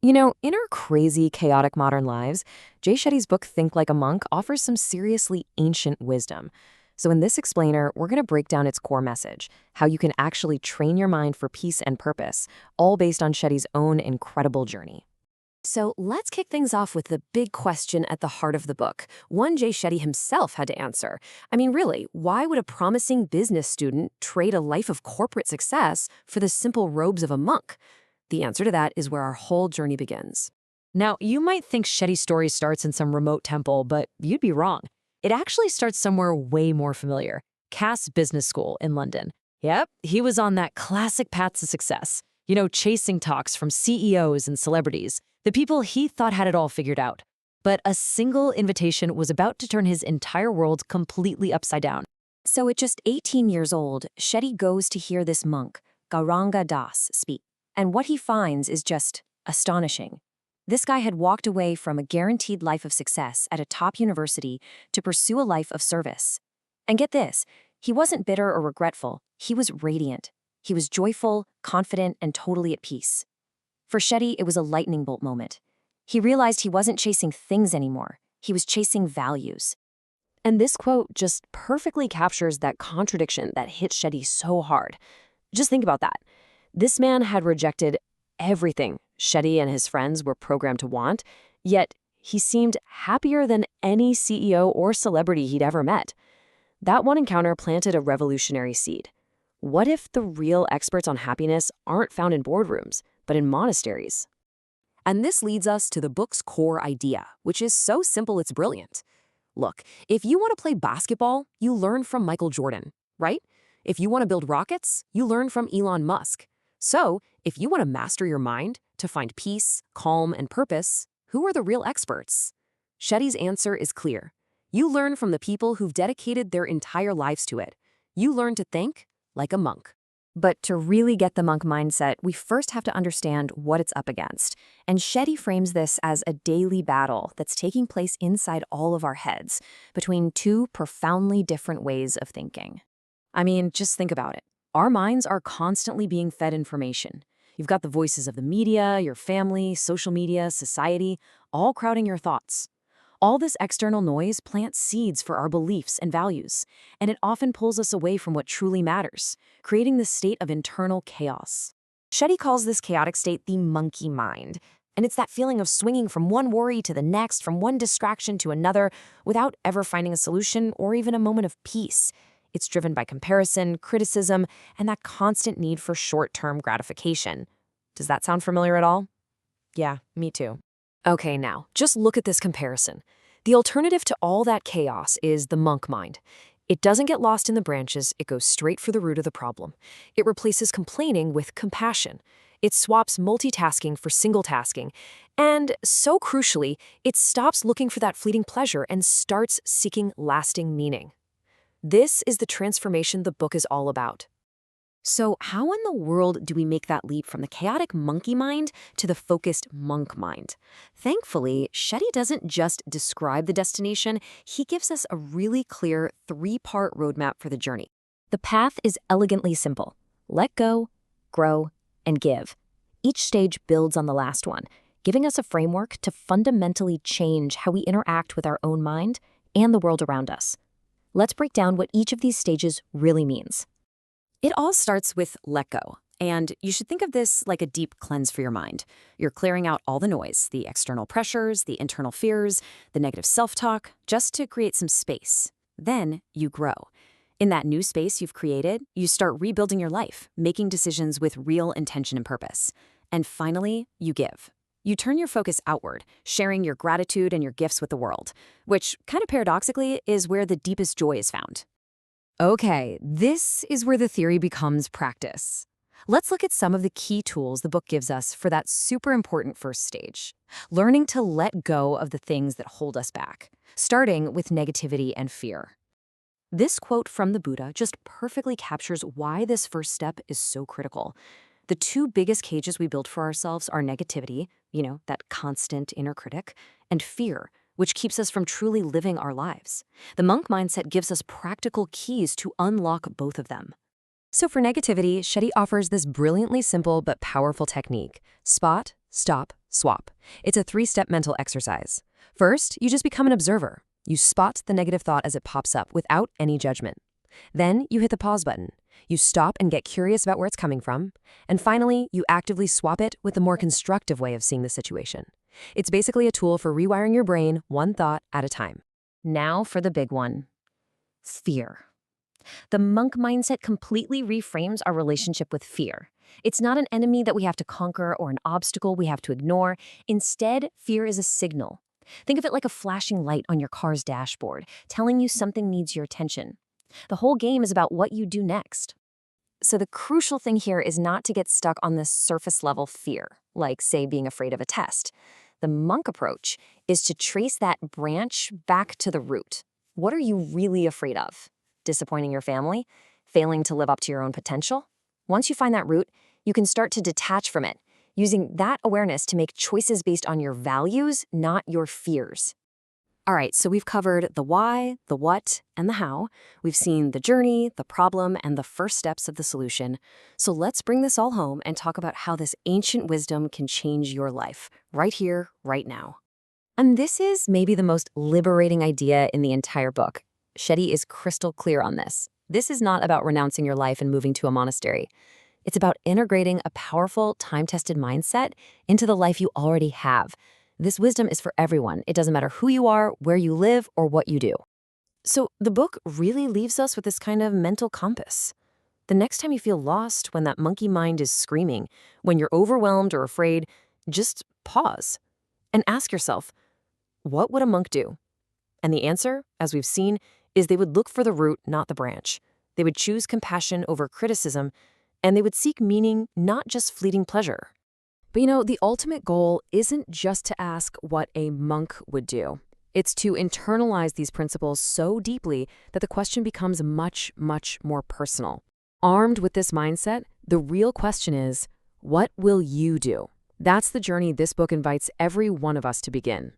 In our crazy, chaotic modern lives, Jay Shetty's book Think Like a Monk offers some seriously ancient wisdom. So in this explainer, we're going to break down its core message, how you can actually train your mind for peace and purpose, all based on Shetty's own incredible journey. So let's kick things off with the big question at the heart of the book, one Jay Shetty himself had to answer. I mean, really, why would a promising business student trade a life of corporate success for the simple robes of a monk? The answer to that is where our whole journey begins. Now, you might think Shetty's story starts in some remote temple, but you'd be wrong. It actually starts somewhere way more familiar, Cass Business School in London. Yep, he was on that classic path to success, chasing talks from CEOs and celebrities, the people he thought had it all figured out. But a single invitation was about to turn his entire world completely upside down. So at just 18 years old, Shetty goes to hear this monk, Gauranga Das, speak. And what he finds is just astonishing. This guy had walked away from a guaranteed life of success at a top university to pursue a life of service. And get this, he wasn't bitter or regretful, he was radiant. He was joyful, confident, and totally at peace. For Shetty, it was a lightning bolt moment. He realized he wasn't chasing things anymore, he was chasing values. And this quote just perfectly captures that contradiction that hit Shetty so hard. Just think about that. This man had rejected everything Shetty and his friends were programmed to want, yet he seemed happier than any CEO or celebrity he'd ever met. That one encounter planted a revolutionary seed. What if the real experts on happiness aren't found in boardrooms, but in monasteries? And this leads us to the book's core idea, which is so simple it's brilliant. Look, if you want to play basketball, you learn from Michael Jordan, right? If you want to build rockets, you learn from Elon Musk. So, if you want to master your mind, to find peace, calm, and purpose, who are the real experts? Shetty's answer is clear. You learn from the people who've dedicated their entire lives to it. You learn to think like a monk. But to really get the monk mindset, we first have to understand what it's up against. And Shetty frames this as a daily battle that's taking place inside all of our heads, between two profoundly different ways of thinking. I mean, just think about it. Our minds are constantly being fed information. You've got the voices of the media, your family, social media, society, all crowding your thoughts. All this external noise plants seeds for our beliefs and values, and it often pulls us away from what truly matters, creating this state of internal chaos. Shetty calls this chaotic state the monkey mind, and it's that feeling of swinging from one worry to the next, from one distraction to another, without ever finding a solution or even a moment of peace. It's driven by comparison, criticism, and that constant need for short-term gratification. Does that sound familiar at all? Yeah, me too. Okay, now, just look at this comparison. The alternative to all that chaos is the monk mind. It doesn't get lost in the branches, it goes straight for the root of the problem. It replaces complaining with compassion. It swaps multitasking for single-tasking. And, so crucially, it stops looking for that fleeting pleasure and starts seeking lasting meaning. This is the transformation the book is all about. So how in the world do we make that leap from the chaotic monkey mind to the focused monk mind? Thankfully, Shetty doesn't just describe the destination, he gives us a really clear three-part roadmap for the journey. The path is elegantly simple. Let go, grow, and give. Each stage builds on the last one, giving us a framework to fundamentally change how we interact with our own mind and the world around us. Let's break down what each of these stages really means. It all starts with let go, and you should think of this like a deep cleanse for your mind. You're clearing out all the noise, the external pressures, the internal fears, the negative self-talk, just to create some space. Then you grow. In that new space you've created, you start rebuilding your life, making decisions with real intention and purpose. And finally, you give. You turn your focus outward, sharing your gratitude and your gifts with the world, which, kind of paradoxically, is where the deepest joy is found. Okay, this is where the theory becomes practice. Let's look at some of the key tools the book gives us for that super important first stage, learning to let go of the things that hold us back, starting with negativity and fear. This quote from the Buddha just perfectly captures why this first step is so critical. The two biggest cages we build for ourselves are negativity, that constant inner critic, and fear, which keeps us from truly living our lives. The monk mindset gives us practical keys to unlock both of them. So for negativity, Shetty offers this brilliantly simple but powerful technique: spot, stop, Swap. It's a 3-step mental exercise. First, you just become an observer. You spot the negative thought as it pops up without any judgment. Then you hit the pause button. You stop and get curious about where it's coming from. And finally, you actively swap it with a more constructive way of seeing the situation. It's basically a tool for rewiring your brain one thought at a time. Now for the big one. Fear. The monk mindset completely reframes our relationship with fear. It's not an enemy that we have to conquer or an obstacle we have to ignore. Instead, fear is a signal. Think of it like a flashing light on your car's dashboard, telling you something needs your attention. The whole game is about what you do next. So the crucial thing here is not to get stuck on this surface-level fear, like, say, being afraid of a test. The monk approach is to trace that branch back to the root. What are you really afraid of? Disappointing your family? Failing to live up to your own potential? Once you find that root, you can start to detach from it, using that awareness to make choices based on your values, not your fears. All right, so we've covered the why, the what, and the how. We've seen the journey, the problem, and the first steps of the solution. So let's bring this all home and talk about how this ancient wisdom can change your life, right here, right now. And this is maybe the most liberating idea in the entire book. Shetty is crystal clear on this. This is not about renouncing your life and moving to a monastery. It's about integrating a powerful, time-tested mindset into the life you already have. This wisdom is for everyone. It doesn't matter who you are, where you live, or what you do. So the book really leaves us with this kind of mental compass. The next time you feel lost, when that monkey mind is screaming, when you're overwhelmed or afraid, just pause and ask yourself, what would a monk do? And the answer, as we've seen, is they would look for the root, not the branch. They would choose compassion over criticism, and they would seek meaning, not just fleeting pleasure. But the ultimate goal isn't just to ask what a monk would do. It's to internalize these principles so deeply that the question becomes much, much more personal. Armed with this mindset, the real question is, what will you do? That's the journey this book invites every one of us to begin.